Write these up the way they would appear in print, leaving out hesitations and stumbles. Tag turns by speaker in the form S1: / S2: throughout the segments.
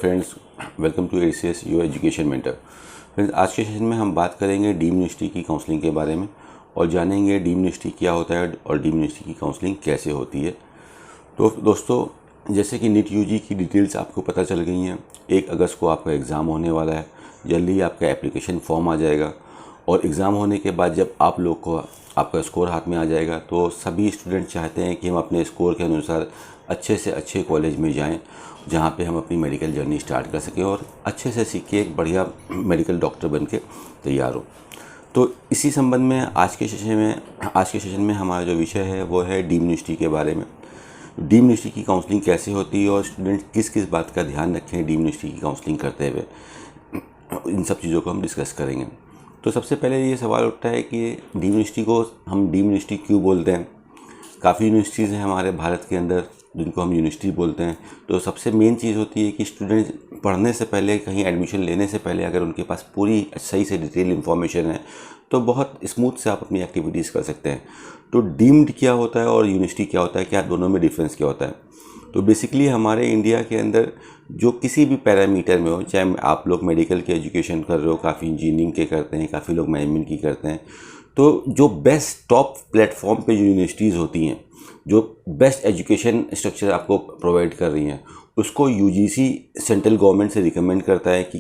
S1: Friends, welcome to ACS your education mentor. Friends, आज के session में हम बात करेंगे डीम्ड यूनिवर्सिटी की काउंसलिंग के बारे में और जानेंगे डीम्ड यूनिवर्सिटी क्या होता है और डीम्ड यूनिवर्सिटी की काउंसलिंग कैसे होती है। तो दोस्तों, जैसे कि नीट यूजी की डिटेल्स आपको पता चल गई हैं। 1 अगस्त को आपका एग्ज़ाम होने वाला है। जल्दी ही आपका एप्लीकेशन फॉर्म आ जाएगा और एग्ज़ाम होने के बाद जब आप लोग को आपका स्कोर हाथ में आ जाएगा तो सभी स्टूडेंट चाहते हैं कि हम अपने स्कोर के अनुसार अच्छे से अच्छे कॉलेज में जाएं, जहां पे हम अपनी मेडिकल जर्नी स्टार्ट कर सकें और अच्छे से सीख के एक बढ़िया मेडिकल डॉक्टर बन के तैयार हो। तो इसी संबंध में आज के सेशन में हमारा जो विषय है वो है डीम्ड यूनिवर्सिटी के बारे में। डीम्ड यूनिवर्सिटी की काउंसलिंग कैसे होती है और स्टूडेंट किस किस बात का ध्यान रखें डीम्ड यूनिवर्सिटी की काउंसलिंग करते हुए, इन सब चीज़ों को हम डिस्कस करेंगे। तो सबसे पहले ये सवाल उठता है कि डीम्ड यूनिवर्सिटी को हम डीम्ड यूनिवर्सिटी क्यों बोलते हैं। काफ़ी यूनिवर्सिटीज़ हैं हमारे भारत के अंदर जिनको हम यूनिवर्सिटी बोलते हैं। तो सबसे मेन चीज़ होती है कि स्टूडेंट पढ़ने से पहले, कहीं एडमिशन लेने से पहले अगर उनके पास पूरी सही से डिटेल इन्फॉर्मेशन है तो बहुत स्मूथ से आप अपनी एक्टिविटीज़ कर सकते हैं। तो डीम्ड क्या होता है और यूनिवर्सिटी क्या होता है, क्या दोनों में डिफरेंस क्या होता है। तो बेसिकली हमारे इंडिया के अंदर जो किसी भी पैरामीटर में हो, चाहे आप लोग मेडिकल के एजुकेशन कर रहे हो, काफ़ी इंजीनियरिंग के करते हैं, काफ़ी लोग मैनेजमेंट की करते हैं, तो जो बेस्ट टॉप प्लेटफॉर्म पे जो यूनिवर्सिटीज़ होती हैं, जो बेस्ट एजुकेशन स्ट्रक्चर आपको प्रोवाइड कर रही हैं, उसको यूजीसी सेंट्रल गवर्नमेंट से रिकमेंड करता है कि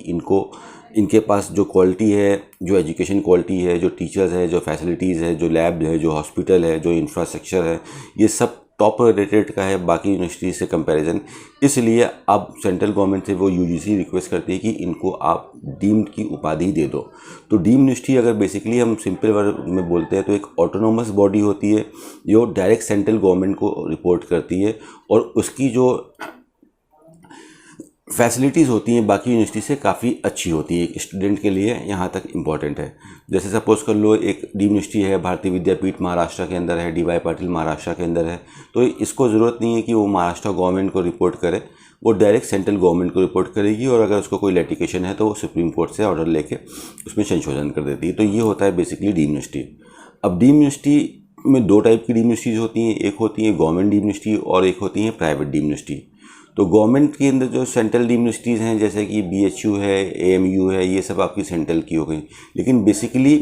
S1: इनके पास जो क्वालिटी है, जो एजुकेशन क्वालिटी है, जो टीचर्स है, जो फैसिलिटीज़ है, जो लैब है, जो हॉस्पिटल है, जो इंफ्रास्ट्रक्चर है, ये सब टॉप रेटेड का है बाकी यूनिवर्सिटी से कंपैरिजन। इसलिए अब सेंट्रल गवर्नमेंट से वो यूजीसी रिक्वेस्ट करती है कि इनको आप डीम्ड की उपाधि दे दो। तो डीम्ड यूनिवर्सिटी अगर बेसिकली हम सिंपल वर्ड में बोलते हैं तो एक ऑटोनोमस बॉडी होती है जो डायरेक्ट सेंट्रल गवर्नमेंट को रिपोर्ट करती है और उसकी जो फैसिलिटीज़ होती हैं बाकी यूनिवर्सिटी से काफ़ी अच्छी होती है, स्टूडेंट के लिए यहाँ तक इम्पॉर्टेंट है। जैसे सपोज़ कर लो, एक डीम्ड यूनिवर्सिटी है, भारतीय विद्यापीठ महाराष्ट्र के अंदर है, DY पाटिल महाराष्ट्र के अंदर है। तो इसको ज़रूरत नहीं है कि वो महाराष्ट्र गवर्नमेंट को रिपोर्ट करे, वो डायरेक्ट सेंट्रल गवर्नमेंट को रिपोर्ट करेगी और अगर उसको कोई लिटिगेशन है तो वो सुप्रीम कोर्ट से ऑर्डर लेके उसमें संशोधन कर देती है। तो ये होता है बेसिकली डीम्ड यूनिवर्सिटी। अब डीम्ड यूनिवर्सिटी में 2 टाइप की डीम्ड यूनिवर्सिटीज़ होती हैं। एक होती है गवर्नमेंट डीम्ड यूनिवर्सिटी और एक होती है प्राइवेट डीम्ड यूनिवर्सिटी। तो गवर्नमेंट के अंदर जो सेंट्रल डीम्ड यूनिवर्सिटीज़ हैं, जैसे कि BHU है, AMU है, ये सब आपकी सेंट्रल की हो गई। लेकिन बेसिकली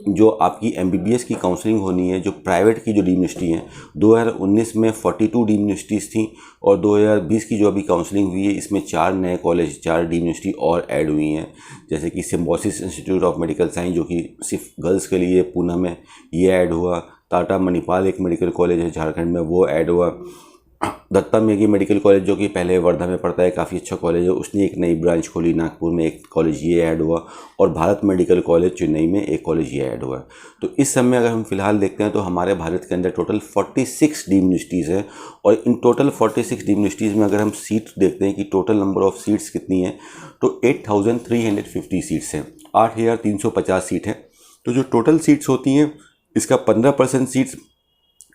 S1: जो आपकी MBBS की काउंसलिंग होनी है, जो प्राइवेट की जो डीम्ड यूनिवर्सिटी हैं, 2019 में 42 डीम्ड यूनिवर्सिटीज़ थी और 2020 की जो अभी काउंसलिंग हुई है इसमें 4 नए कॉलेज, 4 डीम्ड यूनिवर्सिटी और ऐड हुई हैं। जैसे कि symbiosis institute of medical science जो कि सिर्फ गर्ल्स के लिए पूना में, ये ऐड हुआ। टाटा मणिपाल एक मेडिकल कॉलेज है झारखंड में, वो ऐड हुआ। दत्ता मेघी मेडिकल कॉलेज जो कि पहले वर्धा में पड़ता है, काफ़ी अच्छा कॉलेज है, उसने एक नई ब्रांच खोली नागपुर में, एक कॉलेज ये ऐड हुआ। और भारत मेडिकल कॉलेज चेन्नई में एक कॉलेज ये ऐड हुआ। तो इस समय अगर हम फिलहाल देखते हैं तो हमारे भारत के अंदर टोटल 46 डीम्ड यूनिवर्सिटीज़ हैं और इन टोटल 46 डीम्ड यूनिवर्सिटीज़ में अगर हम सीट देखते हैं कि टोटल नंबर ऑफ सीट्स कितनी है तो 8350 सीट्स हैं, 8350 सीट हैं। तो जो टोटल सीट्स होती हैं इसका 15% सीट्स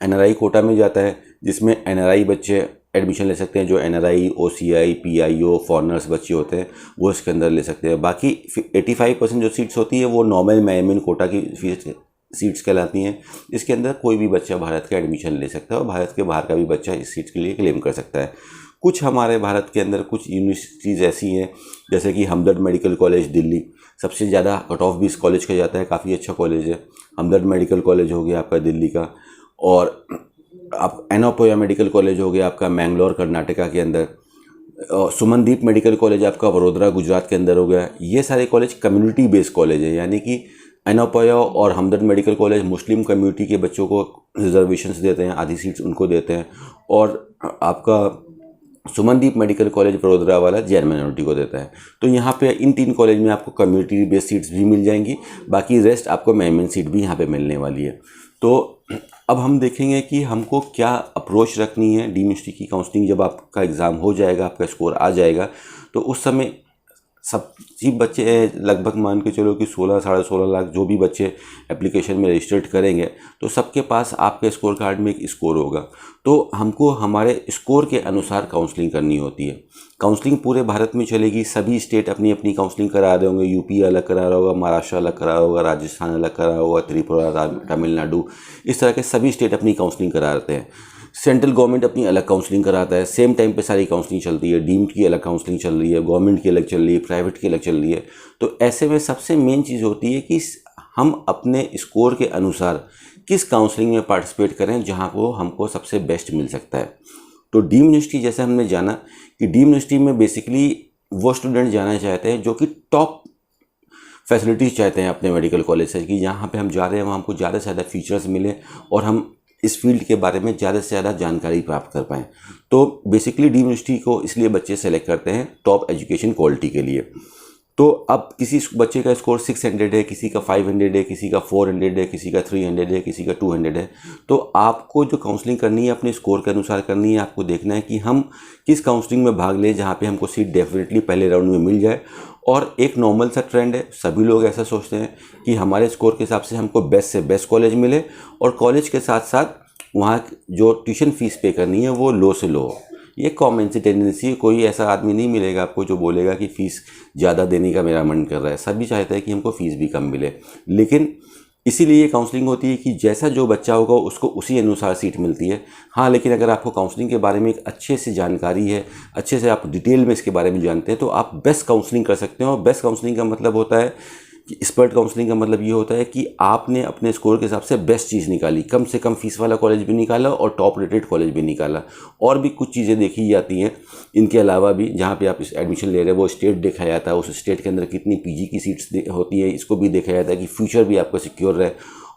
S1: NRI कोटा में जाता है, जिसमें NRI बच्चे एडमिशन ले सकते हैं। जो NRI, OCI, PIO, फॉरनर्स बच्चे होते हैं वो इसके अंदर ले सकते हैं। बाकी 85% जो सीट्स होती है वो नॉर्मल मैनेजमेंट कोटा की सीट्स कहलाती हैं। इसके अंदर कोई भी बच्चा भारत का एडमिशन ले सकता है और भारत के बाहर का भी बच्चा इस सीट के लिए क्लेम कर सकता है। कुछ हमारे भारत के अंदर कुछ यूनिवर्सिटीज़ ऐसी हैं जैसे कि हमदर्द मेडिकल कॉलेज दिल्ली, सबसे ज़्यादा कट ऑफ भी इस कॉलेज का जाता है, काफ़ी अच्छा कॉलेज है। हमदर्द मेडिकल कॉलेज हो गया आपका दिल्ली का, और आप एनोपोया मेडिकल कॉलेज हो गया आपका मैंगलोर कर्नाटका के अंदर, सुमनदीप मेडिकल कॉलेज आपका वडोदरा गुजरात के अंदर हो गया। ये सारे कॉलेज कम्युनिटी बेस्ड कॉलेज है, यानी कि एनोपोया और हमदर्द मेडिकल कॉलेज मुस्लिम कम्युनिटी के बच्चों को रिजर्वेशंस देते हैं, आधी सीट्स उनको देते हैं, और आपका सुमनदीप मेडिकल कॉलेज वडोदरा वाला जैन माइनॉरिटी को देता है। तो यहाँ पे इन 3 कॉलेज में आपको कम्युनिटी बेस्ड सीट्स भी मिल जाएंगी, बाकी रेस्ट आपको मैनेजमेंट सीट भी यहाँ पे मिलने वाली है। तो अब हम देखेंगे कि हमको क्या अप्रोच रखनी है डीम्ड यूनिवर्सिटी की काउंसलिंग। जब आपका एग्ज़ाम हो जाएगा, आपका स्कोर आ जाएगा, तो उस समय सभी बच्चे लगभग मान के चलो कि 16 साढ़े 16 लाख जो भी बच्चे एप्लीकेशन में रजिस्टर्ड करेंगे तो सबके पास आपके स्कोर कार्ड में एक स्कोर होगा। तो हमको हमारे स्कोर के अनुसार काउंसलिंग करनी होती है। काउंसलिंग पूरे भारत में चलेगी, सभी स्टेट अपनी अपनी काउंसलिंग करा रहे होंगे। यूपी अलग करा रहा होगा, महाराष्ट्र अलग करा होगा, राजस्थान अलग करा होगा, त्रिपुरा, तमिलनाडु, इस तरह के सभी स्टेट अपनी काउंसलिंग करा रहे हैं। सेंट्रल गवर्नमेंट अपनी अलग काउंसलिंग कराता है, सेम टाइम पे सारी काउंसलिंग चलती है, डीम्ड की अलग काउंसलिंग चल रही है, गवर्नमेंट की अलग चल रही है, प्राइवेट की अलग चल रही है। तो ऐसे में सबसे मेन चीज़ होती है कि हम अपने स्कोर के अनुसार किस काउंसलिंग में पार्टिसिपेट करें जहाँ को हमको सबसे बेस्ट मिल सकता है। तो डीम यूनिवर्सिटी जैसे हमने जाना कि डीम यूनिवर्सिटी में बेसिकली वो स्टूडेंट जाना चाहते हैं जो कि टॉप फैसिलिटीज़ चाहते हैं अपने मेडिकल कॉलेज से, कि यहाँ पे हम जा रहे हैं वहाँ हमको ज़्यादा से ज़्यादा फीचर्स मिले और हम इस फील्ड के बारे में ज़्यादा से ज़्यादा जानकारी प्राप्त कर पाएँ। तो बेसिकली डीम यूनिवर्सिटी को इसलिए बच्चे सेलेक्ट करते हैं टॉप एजुकेशन क्वालिटी के लिए। तो अब किसी बच्चे का स्कोर 600 है, किसी का 500 है, किसी का 400 है, किसी का 300 है, किसी का 200 है। तो आपको जो काउंसलिंग करनी है अपने स्कोर के अनुसार करनी है। आपको देखना है कि हम किस काउंसलिंग में भाग लें जहाँ पे हमको सीट डेफिनेटली पहले राउंड में मिल जाए। और एक नॉर्मल सा ट्रेंड है, सभी लोग ऐसा सोचते हैं कि हमारे स्कोर के हिसाब से हमको बेस्ट से बेस्ट कॉलेज मिले और कॉलेज के साथ साथ वहाँ जो ट्यूशन फ़ीस पे करनी है वो लो से लो हो। ये कॉमन सी टेंडेंसी है, कोई ऐसा आदमी नहीं मिलेगा आपको जो बोलेगा कि फ़ीस ज़्यादा देने का मेरा मन कर रहा है। सभी चाहते हैं कि हमको फ़ीस भी कम मिले, लेकिन इसीलिए ये काउंसलिंग होती है कि जैसा जो बच्चा होगा उसको उसी अनुसार सीट मिलती है। हाँ, लेकिन अगर आपको काउंसलिंग के बारे में एक अच्छे से जानकारी है, अच्छे से आप डिटेल में इसके बारे में जानते हैं, तो आप बेस्ट काउंसलिंग कर सकते हैं। और बेस्ट काउंसलिंग का मतलब होता है कि एक्सपर्ट काउंसलिंग का मतलब ये होता है कि आपने अपने स्कोर के हिसाब से बेस्ट चीज़ निकाली, कम से कम फीस वाला कॉलेज भी निकाला और टॉप रेटेड कॉलेज भी निकाला। और भी कुछ चीज़ें देखी जाती हैं इनके अलावा भी, जहाँ पे आप इस एडमिशन ले रहे हैं वो स्टेट देखा जाता है, उस स्टेट के अंदर कितनी पीजी की सीट्स होती है इसको भी देखा जाता है कि फ्यूचर भी आपका सिक्योर रहे।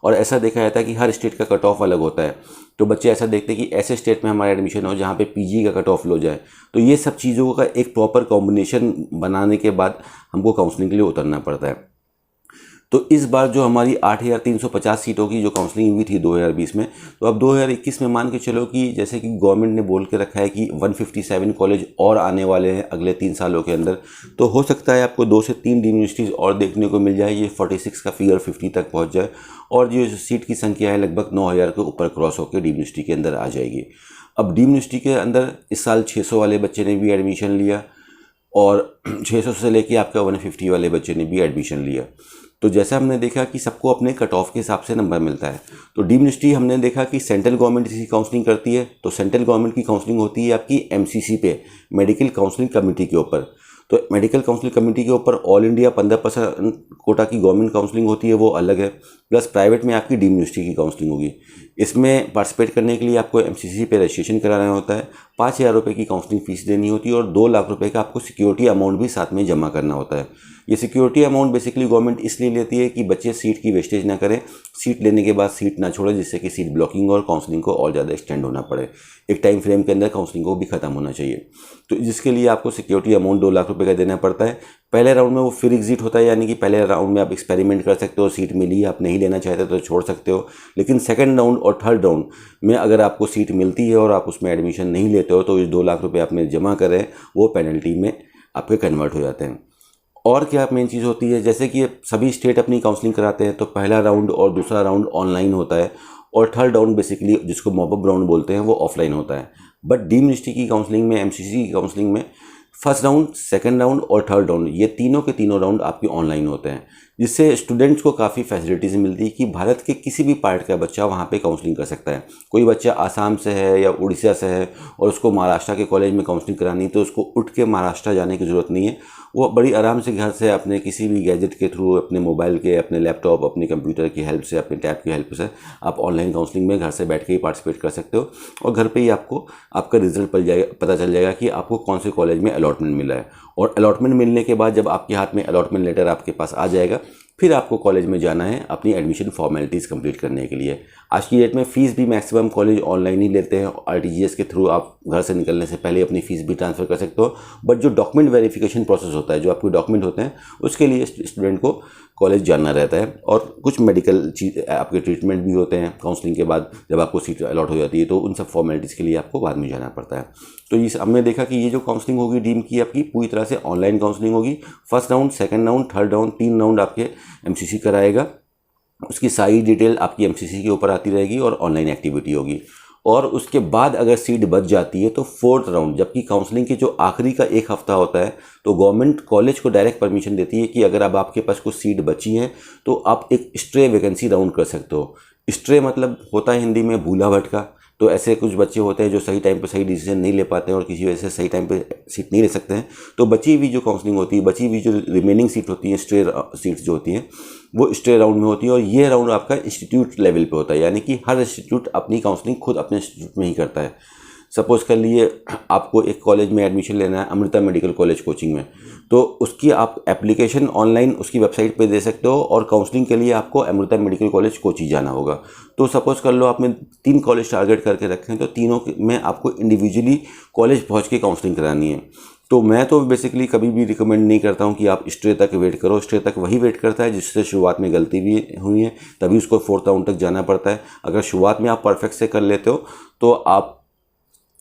S1: और ऐसा देखा जाता है कि हर स्टेट का कट ऑफ अलग होता है, तो बच्चे ऐसा देखते हैं कि ऐसे स्टेट में हमारा एडमिशन हो जहाँ पे पीजी का कट ऑफ लो जाए। तो ये सब चीज़ों का एक प्रॉपर कॉम्बिनेशन बनाने के बाद हमको काउंसलिंग के लिए उतरना पड़ता है। तो इस बार जो हमारी 8,350 सीटों की जो काउंसलिंग हुई थी 2020 में, तो अब 2021 में मान के चलो कि जैसे कि गवर्नमेंट ने बोल के रखा है कि 157 कॉलेज और आने वाले हैं अगले 3 सालों के अंदर। तो हो सकता है आपको 2 से 3 डीम्ड यूनिवर्सिटीज़ और देखने को मिल जाए, ये 46 का फिगर 50 तक पहुँच जाए और जो सीट की संख्या है लगभग 9,000 के ऊपर क्रॉस होकर डीम्ड यूनिवर्सिटी के अंदर आ जाएगी। अब डीम्ड यूनिवर्सिटी के अंदर इस साल 600 वाले बच्चे ने भी एडमिशन लिया और 600 से लेके आपका 150 वाले बच्चे ने भी एडमिशन लिया। तो जैसा हमने देखा कि सबको अपने कट ऑफ के हिसाब से नंबर मिलता है। तो डीम्ड यूनिवर्सिटी हमने देखा कि सेंट्रल गवर्नमेंट इसकी काउंसलिंग करती है, तो सेंट्रल गवर्नमेंट की काउंसलिंग होती है आपकी एमसीसी पे, मेडिकल काउंसलिंग कमेटी के ऊपर। तो मेडिकल काउंसलिंग कमेटी के ऊपर ऑल इंडिया 15% कोटा की गवर्नमेंट काउंसलिंग होती है, वो अलग है, प्लस प्राइवेट में आपकी डीम्ड यूनिवर्सिटी की काउंसलिंग होगी। इसमें पार्टिसिपेट करने के लिए आपको एमसीसी पे रजिस्ट्रेशन कराना होता है, 5,000 रुपये की काउंसलिंग फ़ीस देनी होती है और 2 लाख रुपये का आपको सिक्योरिटी अमाउंट भी साथ में जमा करना होता है। ये सिक्योरिटी अमाउंट बेसिकली गवर्नमेंट इसलिए लेती है कि बच्चे सीट की वेस्टेज ना करें, सीट लेने के बाद सीट ना छोड़ें, जिससे कि सीट ब्लॉकिंग और काउंसलिंग को और ज़्यादा एक्सटेंड होना पड़े। एक टाइम फ्रेम के अंदर काउंसलिंग को भी ख़त्म होना चाहिए। तो जिसके लिए आपको सिक्योरिटी अमाउंट 2 लाख रुपये का देना पड़ता है। पहले राउंड में वो फिर एग्जिट होता है, यानी कि पहले राउंड में आप एक्सपेरिमेंट कर सकते हो, सीट मिली, आप नहीं लेना चाहते तो छोड़ सकते हो। लेकिन सेकंड राउंड और थर्ड राउंड में अगर आपको सीट मिलती है और आप उसमें एडमिशन नहीं लेते हो, तो ये 2 लाख रुपये आपने जमा करें वो पेनल्टी में आपके कन्वर्ट हो जाते हैं। और क्या मेन चीज़ होती है, जैसे कि सभी स्टेट अपनी काउंसलिंग कराते हैं, तो पहला राउंड और दूसरा राउंड ऑनलाइन होता है और थर्ड राउंड बेसिकली जिसको मॉपअप राउंड बोलते हैं वो ऑफलाइन होता है। बट डीम्ड यूनिवर्सिटी की काउंसलिंग में, एमसीसी की काउंसलिंग में फर्स्ट राउंड, सेकंड राउंड और थर्ड राउंड, ये तीनों के तीनों राउंड आपके ऑनलाइन होते हैं, जिससे स्टूडेंट्स को काफ़ी फैसिलिटीज़ मिलती है कि भारत के किसी भी पार्ट का बच्चा वहाँ पे काउंसलिंग कर सकता है। कोई बच्चा आसाम से है या उड़ीसा से है और उसको महाराष्ट्र के कॉलेज में काउंसलिंग करानी, तो उसको उठ के महाराष्ट्र जाने की ज़रूरत नहीं है। वो बड़ी आराम से घर से अपने किसी भी गैजेट के थ्रू, अपने मोबाइल के, अपने लैपटॉप, अपने कंप्यूटर की हेल्प से, अपने टैब की हेल्प से आप ऑनलाइन काउंसलिंग में घर से बैठ के ही पार्टिसिपेट कर सकते हो और घर पे ही आपको आपका रिजल्ट पता चल जाएगा कि आपको कौन से कॉलेज में अलॉटमेंट मिला है। और अलॉटमेंट मिलने के बाद जब आपके हाथ में अलॉटमेंट लेटर आपके पास आ जाएगा, फिर आपको कॉलेज में जाना है अपनी एडमिशन फॉर्मेलिटीज़ कंप्लीट करने के लिए। आज की डेट में फ़ीस भी मैक्सिमम कॉलेज ऑनलाइन ही लेते हैं, आरटीजीएस के थ्रू आप घर से निकलने से पहले अपनी फ़ीस भी ट्रांसफ़र कर सकते हो। बट जो डॉक्यूमेंट वेरिफिकेशन प्रोसेस होता है, जो आपके डॉक्यूमेंट होते हैं, उसके लिए स्टूडेंट को कॉलेज जाना रहता है और कुछ मेडिकल चीज़ आपके ट्रीटमेंट भी होते हैं काउंसलिंग के बाद, जब आपको सीट अलॉट हो जाती है, तो उन सब फॉर्मेलिटीज़ के लिए आपको बाद में जाना पड़ता है। तो ये हमने देखा कि ये जो काउंसलिंग होगी डीम की, आपकी पूरी तरह से ऑनलाइन काउंसलिंग होगी। First round, second round, third round, 3 round आपके एमसीसी कराएगा। उसकी सारी डिटेल आपकी एमसीसी के ऊपर आती रहेगी और ऑनलाइन एक्टिविटी होगी। और उसके बाद अगर सीट बच जाती है तो फोर्थ राउंड, जबकि काउंसलिंग के जो आखिरी का 1 हफ्ता होता है, तो गवर्नमेंट कॉलेज को डायरेक्ट परमिशन देती है कि अगर अब आपके पास कुछ सीट बची हैं तो आप एक स्ट्रे वैकेंसी राउंड कर सकते हो। स्ट्रे मतलब होता है हिंदी में भूला भटका, तो ऐसे कुछ बच्चे होते हैं जो सही टाइम पे सही डिसीजन नहीं ले पाते हैं और किसी वजह से सही टाइम पे सीट नहीं ले सकते हैं। तो बची हुई जो काउंसलिंग होती है, बची हुई जो रिमेनिंग सीट होती है, स्ट्रे सीट्स जो होती हैं, वो स्ट्रे राउंड में होती है। और ये राउंड आपका इंस्टीट्यूट लेवल पे होता है, यानी कि हर इंस्टीट्यूट अपनी काउंसलिंग खुद अपने इंस्टीट्यूट में ही करता है। सपोज़ कर लिए आपको एक कॉलेज में एडमिशन लेना है, अमृता मेडिकल कॉलेज कोचिंग में, तो उसकी आप एप्लीकेशन ऑनलाइन उसकी वेबसाइट पे दे सकते हो और काउंसलिंग के लिए आपको अमृता मेडिकल कॉलेज कोची जाना होगा। तो सपोज़ कर लो आपने 3 कॉलेज टारगेट करके रखे हैं, तो तीनों में आपको इंडिविजुअली कॉलेज पहुँच के काउंसलिंग करानी है। तो मैं तो बेसिकली कभी भी रिकमेंड नहीं करता हूँ कि आप स्ट्रे तक वेट करो। स्ट्रे तक वही वेट करता है जिससे शुरुआत में गलती भी हुई है, तभी उसको 4th राउंड तक जाना पड़ता है। अगर शुरुआत में आप परफेक्ट से कर लेते हो तो आप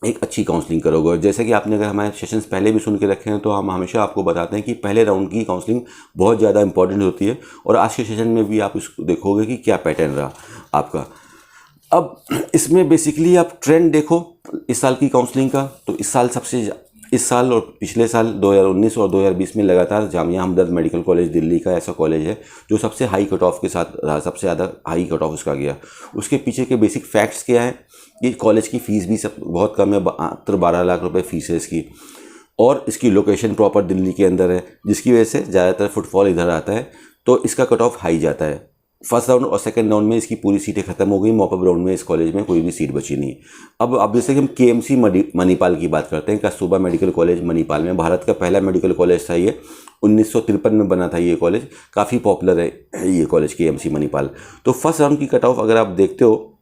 S1: एक अच्छी काउंसलिंग करोगे। और जैसे कि आपने अगर हमारे सेशंस पहले भी सुन के रखे हैं, तो हम हमेशा आपको बताते हैं कि पहले राउंड की काउंसलिंग बहुत ज़्यादा इंपॉर्टेंट होती है। और आज के सेशन में भी आप इसको देखोगे कि क्या पैटर्न रहा आपका। अब इसमें बेसिकली आप ट्रेंड देखो इस साल की काउंसलिंग का, तो इस साल और पिछले साल 2019 और 2020 में लगातार जामिया हमदर्द मेडिकल कॉलेज दिल्ली का ऐसा कॉलेज है जो सबसे हाई कट ऑफ के साथ रहा, सबसे ज़्यादा हाई कट ऑफ उसका गया। उसके पीछे के बेसिक फैक्ट्स क्या है कि कॉलेज की फ़ीस भी सब बहुत कम है, मात्र 12 लाख रुपए फीस है इसकी, और इसकी लोकेशन प्रॉपर दिल्ली के अंदर है, जिसकी वजह से ज़्यादातर फुटफॉल इधर आता है, तो इसका कट ऑफ हाई जाता है। फर्स्ट राउंड और सेकंड राउंड में इसकी पूरी सीटें खत्म हो गई, मॉपअप राउंड में इस कॉलेज में कोई भी सीट बची नहीं। अब जैसे कि हम केएमसी मणिपाल की बात करते हैं, कस्तूरबा मेडिकल कॉलेज मणिपाल में, भारत का पहला मेडिकल कॉलेज था ये, 1953 में बना था ये कॉलेज, काफ़ी पॉपुलर है ये कॉलेज केएमसी मणिपाल। तो फर्स्ट राउंड की कट ऑफ अगर आप देखते हो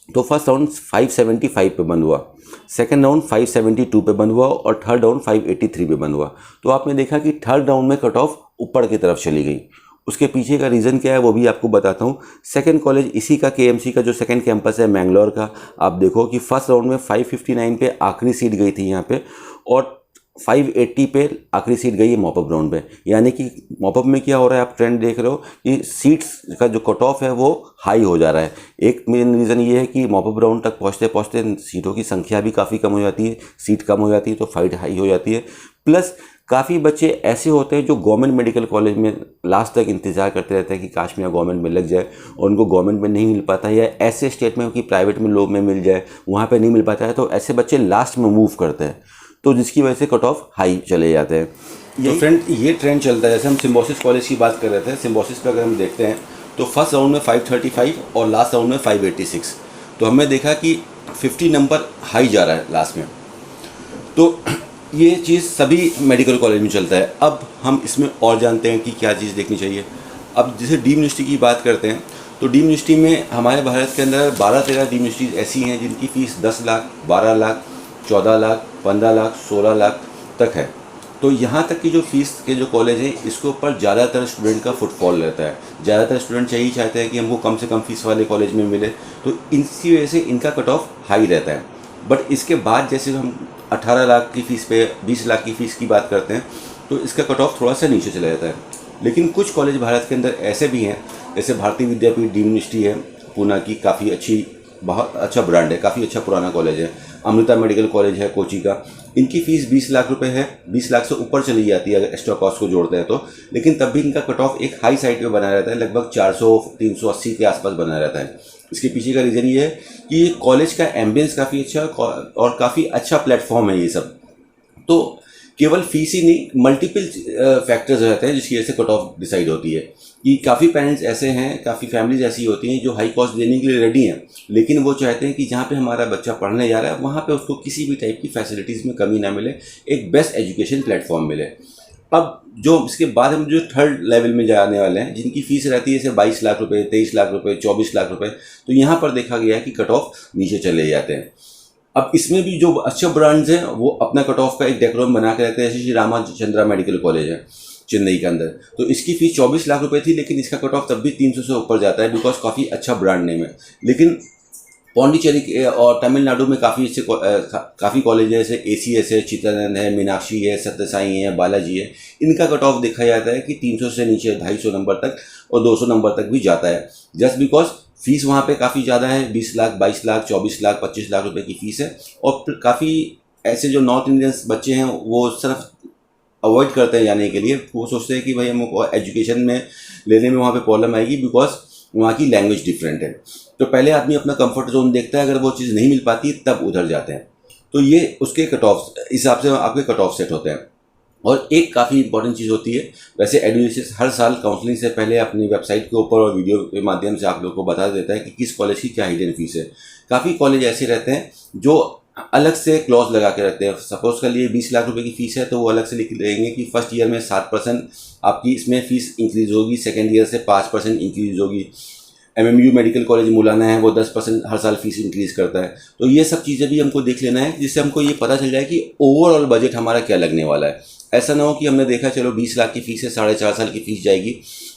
S1: तो फर्स्ट राउंड 575 पे बंद हुआ, सेकंड राउंड 572 पे बंद हुआ और थर्ड राउंड 583 पे बंद हुआ। तो आपने देखा कि थर्ड राउंड में कट ऑफ ऊपर की तरफ चली गई। उसके पीछे का रीज़न क्या है वो भी आपको बताता हूँ। सेकंड कॉलेज इसी का केएमसी का जो सेकंड कैंपस है मैंगलोर का, आप देखो कि फर्स्ट राउंड में 559 पे आखिरी सीट गई थी यहाँ पे, और 580 पे आखिरी सीट गई है मॉपअप राउंड पे। यानी कि मॉपअप में क्या हो रहा है, आप ट्रेंड देख रहे हो कि सीट्स का जो कट ऑफ है वो हाई हो जा रहा है। एक मेन रीज़न ये है कि मॉपअप राउंड तक पहुँचते पहुँचते सीटों की संख्या भी काफ़ी कम हो जाती है, सीट कम हो जाती है, तो फाइट हाई हो जाती है। प्लस काफ़ी बच्चे ऐसे होते हैं जो गवर्नमेंट मेडिकल कॉलेज में लास्ट तक इंतज़ार करते रहते हैं कि काश मेरा गवर्नमेंट में लग जाए, और उनको गवर्नमेंट में नहीं मिल पाता है, या ऐसे स्टेट में कि प्राइवेट में लोग में मिल जाए, वहाँ पे नहीं मिल पाता है, तो ऐसे बच्चे लास्ट में मूव करते हैं, तो जिसकी वजह से कट ऑफ हाई चले जाते हैं। तो फ्रेंड ये ट्रेंड चलता है। जैसे हम सिम्बोसिस कॉलेज की बात कर रहे थे, सिम्बोसिस पर अगर हम देखते हैं तो फर्स्ट राउंड में 535 और लास्ट राउंड में 586, तो हमने देखा कि 50 नंबर हाई जा रहा है लास्ट में। तो ये चीज़ सभी मेडिकल कॉलेज में चलता है। अब हम इसमें और जानते हैं कि क्या चीज़ देखनी चाहिए। अब जैसे डीम्ड यूनिवर्सिटी की बात करते हैं, तो डीम्ड यूनिवर्सिटी में हमारे भारत के अंदर 12-13 डीम्ड यूनिवर्सिटीज़ ऐसी हैं जिनकी फ़ीस 10 लाख, 12 लाख, 14 लाख, 15 लाख, 16 लाख तक है। तो यहाँ तक की जो फीस के जो कॉलेज हैं, इसके ऊपर ज़्यादातर स्टूडेंट का फुटफॉल रहता है। ज़्यादातर स्टूडेंट यही चाहते हैं कि हमको कम से कम फीस वाले कॉलेज में मिले, तो इसी वजह से इनका कट ऑफ हाई रहता है। बट इसके बाद जैसे हम 18 लाख की फ़ीस पे 20 लाख की फ़ीस की बात करते हैं, तो इसका कट ऑफ थोड़ा सा नीचे चला जाता है। लेकिन कुछ कॉलेज भारत के अंदर ऐसे भी हैं, जैसे भारतीय विद्यापीठ डीम्ड यूनिवर्सिटी है पूना की, काफ़ी अच्छी, बहुत अच्छा ब्रांड है, काफ़ी अच्छा पुराना कॉलेज है। अमृता मेडिकल कॉलेज है कोची का, इनकी फ़ीस 20 लाख रुपए है, 20 लाख से ऊपर चली जाती है अगर एक्स्ट्रा कॉस्ट को जोड़ते हैं तो। लेकिन तब भी इनका कट ऑफ एक हाई साइड पे बना रहता है, लगभग 400-380 के आसपास बना रहता है। इसके पीछे का रीज़न ये है कि कॉलेज का एम्बियंस काफ़ी अच्छा और काफ़ी अच्छा प्लेटफॉर्म है ये सब। तो केवल फीस ही नहीं, मल्टीपल फैक्टर्स रहते हैं जिसकी वजह से कट ऑफ डिसाइड होती है। कि काफ़ी पेरेंट्स ऐसे हैं, काफ़ी फैमिलीज ऐसी होती हैं जो हाई कॉस्ट देने के लिए रेडी हैं, लेकिन वो चाहते हैं कि जहाँ पे हमारा बच्चा पढ़ने जा रहा है वहाँ पे उसको किसी भी टाइप की फैसिलिटीज़ में कमी ना मिले, एक बेस्ट एजुकेशन प्लेटफॉर्म मिले। अब जो इसके बाद हम जो थर्ड लेवल में जाने वाले हैं, जिनकी फ़ीस रहती है जैसे 22 लाख रुपए, 23 लाख रुपए, 24 लाख रुपए, तो यहाँ पर देखा गया है कि कट ऑफ नीचे चले जाते हैं। अब इसमें भी जो अच्छे ब्रांड्स हैं वो अपना कट ऑफ का एक डेकोरम बना के रखते हैं। जैसे श्री रामाचंद्रा मेडिकल कॉलेज है चेन्नई के अंदर, तो इसकी फ़ीस 24 लाख रुपए थी, लेकिन इसका कट ऑफ तब भी 300 से ऊपर जाता है, बिकॉज काफ़ी अच्छा ब्रांड नेम है। लेकिन पौंडीचेरी और तमिलनाडु में काफ़ी अच्छे काफ़ी कॉलेज है, जैसे ACS है, चित्तानंद है, मीनाक्षी है, सत्यसाई है, बालाजी है। इनका कट ऑफ देखा जाता है कि 300 से नीचे 250 नंबर तक और 200 नंबर तक भी जाता है, जस्ट बिकॉज फीस वहाँ पे काफ़ी ज़्यादा है। 20 लाख, 22 लाख, 24 लाख, 25 लाख रुपए की फ़ीस है। और काफ़ी ऐसे जो नॉर्थ इंडियंस बच्चे हैं वो सिर्फ अवॉइड करते हैं जाने के लिए। वो सोचते हैं कि भाई हमको एजुकेशन में लेने में वहाँ पे प्रॉब्लम आएगी, बिकॉज वहाँ की लैंग्वेज डिफरेंट है। तो पहले आदमी अपना कंफर्ट जोन देखता है, अगर वो चीज़ नहीं मिल पाती तब उधर जाते हैं। तो ये उसके कट ऑफ हिसाब से आपके कट ऑफ सेट होते हैं। और एक काफ़ी इंपॉर्टेंट चीज़ होती है, वैसे एडमिनिस्ट्रेशन हर साल काउंसलिंग से पहले अपनी वेबसाइट के ऊपर और वीडियो के माध्यम से आप लोग को बता देता है कि किस कॉलेज की क्या हिडन फीस है। काफ़ी कॉलेज ऐसे रहते हैं जो अलग से क्लॉज लगा के रखते हैं। सपोज कर लिए 20 लाख रुपए की फ़ीस है तो वो अलग से लिख लेंगे कि फर्स्ट ईयर में 7% आपकी इसमें फ़ीस इंक्रीज़ होगी, सेकेंड ईयर से 5% इंक्रीज़ होगी। MMU मेडिकल कॉलेज मुलाना है, वो 10% हर साल फीस इंक्रीज़ करता है। तो ये सब चीज़ें भी हमको देख लेना है, जिससे हमको ये पता चल जाए कि ओवरऑल बजट हमारा क्या लगने वाला है। ऐसा ना हो कि हमने देखा चलो 20 लाख की फ़ीस है, 4.5 साल की फ़ीस जाएगी,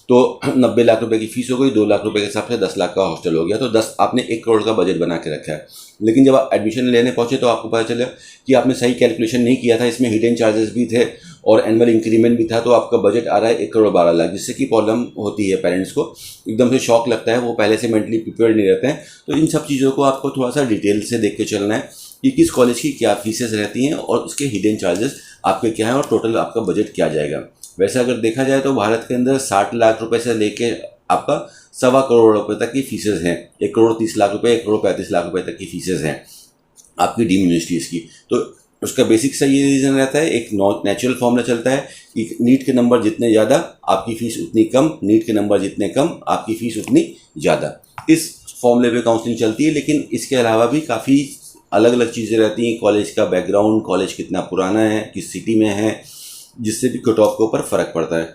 S1: तो 90 लाख रुपए की फ़ीस हो गई, 2 लाख रुपए के हिसाब से 10 लाख का हॉस्टल हो गया, तो 10 आपने 1 करोड़ का बजट बना के रखा है। लेकिन जब आप एडमिशन लेने पहुंचे तो आपको पता चला कि आपने सही कैलकुलेशन नहीं किया था, इसमें हिडन चार्जेस भी थे और एनुअल इंक्रीमेंट भी था, तो आपका बजट आ रहा है 1 करोड़ 12 लाख, जिससे कि प्रॉब्लम होती है। पेरेंट्स को एकदम से शॉक लगता है, वो पहले से मेंटली प्रिपेयर्ड नहीं रहते हैं। तो इन सब चीज़ों को आपको थोड़ा सा डिटेल से देख के चलना है कि किस कॉलेज की क्या फीसेस रहती हैं और उसके हिडन चार्जेस आपके क्या हैं और टोटल आपका बजट क्या जाएगा। वैसे अगर देखा जाए तो भारत के अंदर 60 लाख रुपए से लेके आपका 1.25 करोड़ रुपए तक की फीसेस हैं। 1 करोड़ 30 लाख रुपए, 1 करोड़ 35 लाख रुपए तक की फीसेस हैं आपकी डीम्ड यूनिवर्सिटीज़ की। तो उसका बेसिक सा ये रीज़न रहता है, एक नेचुरल फॉर्मूला चलता है कि नीट के नंबर जितने ज़्यादा आपकी फ़ीस उतनी कम, नीट के नंबर जितने कम आपकी फ़ीस उतनी ज़्यादा। इस फॉर्मूले पे काउंसलिंग चलती है। लेकिन इसके अलावा भी काफ़ी अलग अलग चीज़ें रहती हैं, कॉलेज का बैकग्राउंड, कॉलेज कितना पुराना है, किस सिटी में है, जिससे भी कट ऑफ के ऊपर फ़र्क पड़ता है।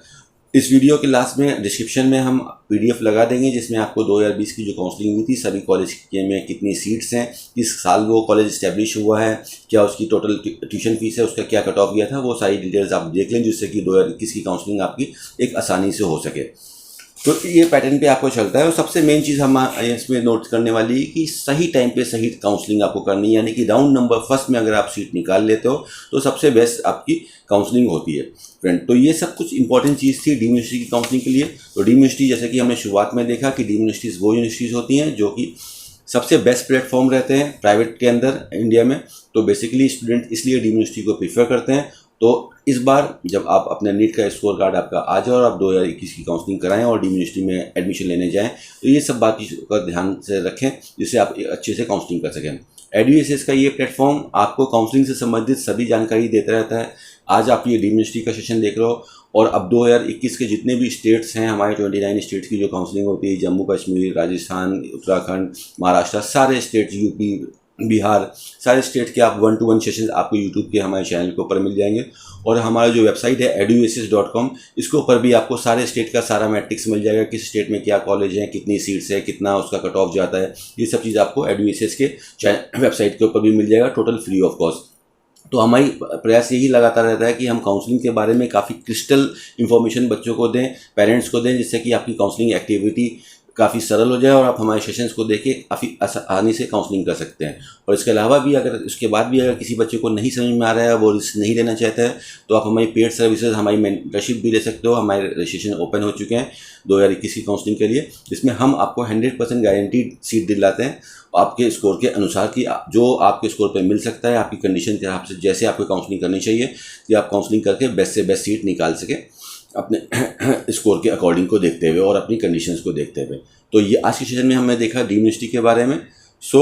S1: इस वीडियो के लास्ट में डिस्क्रिप्शन में हम PDF लगा देंगे, जिसमें आपको 2020 की जो काउंसलिंग हुई थी, सभी कॉलेज के में कितनी सीट्स हैं, किस साल वो कॉलेज इस्टेब्लिश हुआ है, क्या उसकी टोटल ट्यूशन फीस है, उसका क्या कट ऑफ गया था, वो सारी डिटेल्स आप देख लें, जिससे कि 2021 की काउंसलिंग आपकी एक आसानी से हो सके। तो ये पैटर्न पे आपको चलता है। और सबसे मेन चीज़ हम इसमें नोट करने वाली है कि सही टाइम पे सही काउंसलिंग आपको करनी है, यानी कि राउंड नंबर फर्स्ट में अगर आप सीट निकाल लेते हो तो सबसे बेस्ट आपकी काउंसलिंग होती है फ्रेंड। तो ये सब कुछ इंपॉर्टेंट चीज़ थी डीम्ड यूनिवर्सिटी की काउंसलिंग के लिए। तो डीम्ड यूनिवर्सिटी, जैसे कि हमने शुरुआत में देखा कि डीम्ड यूनिवर्सिटीज़ वो यूनिवर्सिटीज़ होती हैं जो कि सबसे बेस्ट प्लेटफॉर्म रहते हैं प्राइवेट के अंदर इंडिया में। तो बेसिकली स्टूडेंट इसलिए डीम्ड यूनिवर्सिटी को प्रीफर करते हैं। तो इस बार जब आप अपने नीट का स्कोर कार्ड आपका आ जाए और आप 2021 की काउंसलिंग कराएं और डीम्ड यूनिवर्सिटी में एडमिशन लेने जाएं, तो ये सब बात का ध्यान से रखें, जिससे आप अच्छे से काउंसलिंग कर सकें। EduAccess का ये प्लेटफॉर्म आपको काउंसलिंग से संबंधित सभी जानकारी देता रहता है। आज आप ये डीम्ड यूनिवर्सिटी का सेशन देख रहे हो, और अब 2021 के जितने भी स्टेट्स हैं, हमारे 29 स्टेट्स की जो काउंसलिंग होती है, जम्मू कश्मीर, राजस्थान, उत्तराखंड, महाराष्ट्र, सारे स्टेट्स, यूपी, बिहार, सारे स्टेट के आप 1-to-1 सेशन आपको यूट्यूब के हमारे चैनल के ऊपर मिल जाएंगे। और हमारा जो वेबसाइट है eduaccess.com, इसके ऊपर भी आपको सारे स्टेट का सारा मैट्रिक्स मिल जाएगा, किस स्टेट में क्या कॉलेज है, कितनी सीट्स है, कितना उसका कट ऑफ जाता है। ये सब चीज़ आपको eduaccess के वेबसाइट के ऊपर भी मिल जाएगा, टोटल फ्री ऑफ कॉस्ट। तो हमारी प्रयास यही लगातार रहता है कि हम काउंसलिंग के बारे में काफ़ी क्रिस्टल इन्फॉर्मेशन बच्चों को दें, पेरेंट्स को दें, जिससे कि आपकी काउंसलिंग एक्टिविटी काफ़ी सरल हो जाए और आप हमारे सेशंस को देख के काफ़ी आसानी से काउंसलिंग कर सकते हैं। और इसके अलावा भी अगर इसके बाद भी अगर किसी बच्चे को नहीं समझ में आ रहा है, वो रिस्क नहीं लेना चाहता है, तो आप हमारी पेड सर्विसेज, हमारी मेंटरशिप भी ले सकते हो। हमारे रजिस्ट्रेशन ओपन हो चुके हैं 2021 की काउंसलिंग के लिए, जिसमें हम आपको 100% गारंटीड सीट दिलाते हैं आपके स्कोर के अनुसार, कि जो आपके स्कोर पे मिल सकता है, आपकी कंडीशन के हिसाब से जैसे आपको काउंसलिंग करनी चाहिए, कि आप काउंसलिंग करके बेस्ट से बेस्ट सीट निकाल सकें अपने स्कोर के अकॉर्डिंग को देखते हुए और अपनी कंडीशंस को देखते हुए। तो ये आज के सेशन में हमने देखा डीम्ड यूनिवर्सिटी के बारे में। सो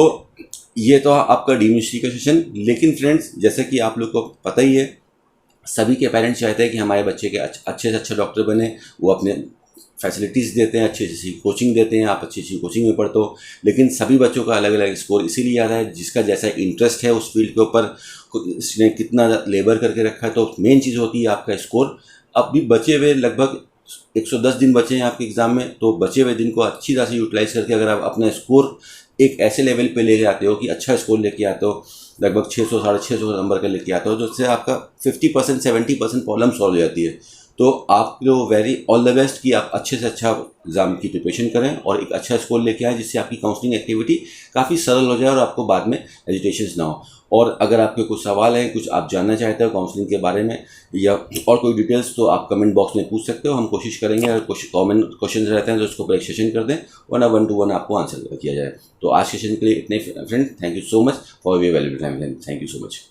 S1: ये तो आपका डीम्ड यूनिवर्सिटी का सेशन। लेकिन फ्रेंड्स, जैसे कि आप लोग को पता ही है, सभी के पेरेंट्स चाहते हैं कि हमारे बच्चे के अच्छे से अच्छा डॉक्टर बने। वो अपने फैसिलिटीज़ देते हैं, अच्छी अच्छी कोचिंग देते हैं, आप अच्छी अच्छी कोचिंग में पढ़ते हो। लेकिन सभी बच्चों का अलग अलग स्कोर इसीलिए आता है जिसका जैसा इंटरेस्ट है उस फील्ड के ऊपर, इसने कितना लेबर करके रखा है। तो मेन चीज़ होती है आपका स्कोर। अब भी बचे हुए लगभग 110 दिन बचे हैं आपके एग्ज़ाम में, तो बचे हुए दिन को अच्छी तरह से यूटिलाइज़ करके अगर आप अपना स्कोर एक ऐसे लेवल पे लेके आते हो कि अच्छा स्कोर लेके आते हो, लगभग 600 650 नंबर का लेके आते हो, तो उससे आपका 50% 70% प्रॉब्लम सॉल्व हो जाती है। तो आपको वेरी ऑल द बेस्ट कि आप अच्छे से अच्छा एग्ज़ाम की प्रिपरेशन करें और एक अच्छा स्कोर लेके आएँ, जिससे आपकी काउंसलिंग एक्टिविटी काफ़ी सरल हो जाए और आपको बाद में हेजिटेशंस ना हो। और अगर आपके कुछ सवाल हैं, कुछ आप जानना चाहते हो काउंसलिंग के बारे में या और कोई डिटेल्स, तो आप कमेंट बॉक्स में पूछ सकते हो। हम कोशिश करेंगे, अगर कुछ कॉमन क्वेश्चन रहते हैं तो उसको ऊपर एक सेशन कर दें, वरना 1-to-1 आपको आंसर किया जाए। तो आज सेशन के लिए इतने friend, thank you so much for your valuable time. Thank you so much.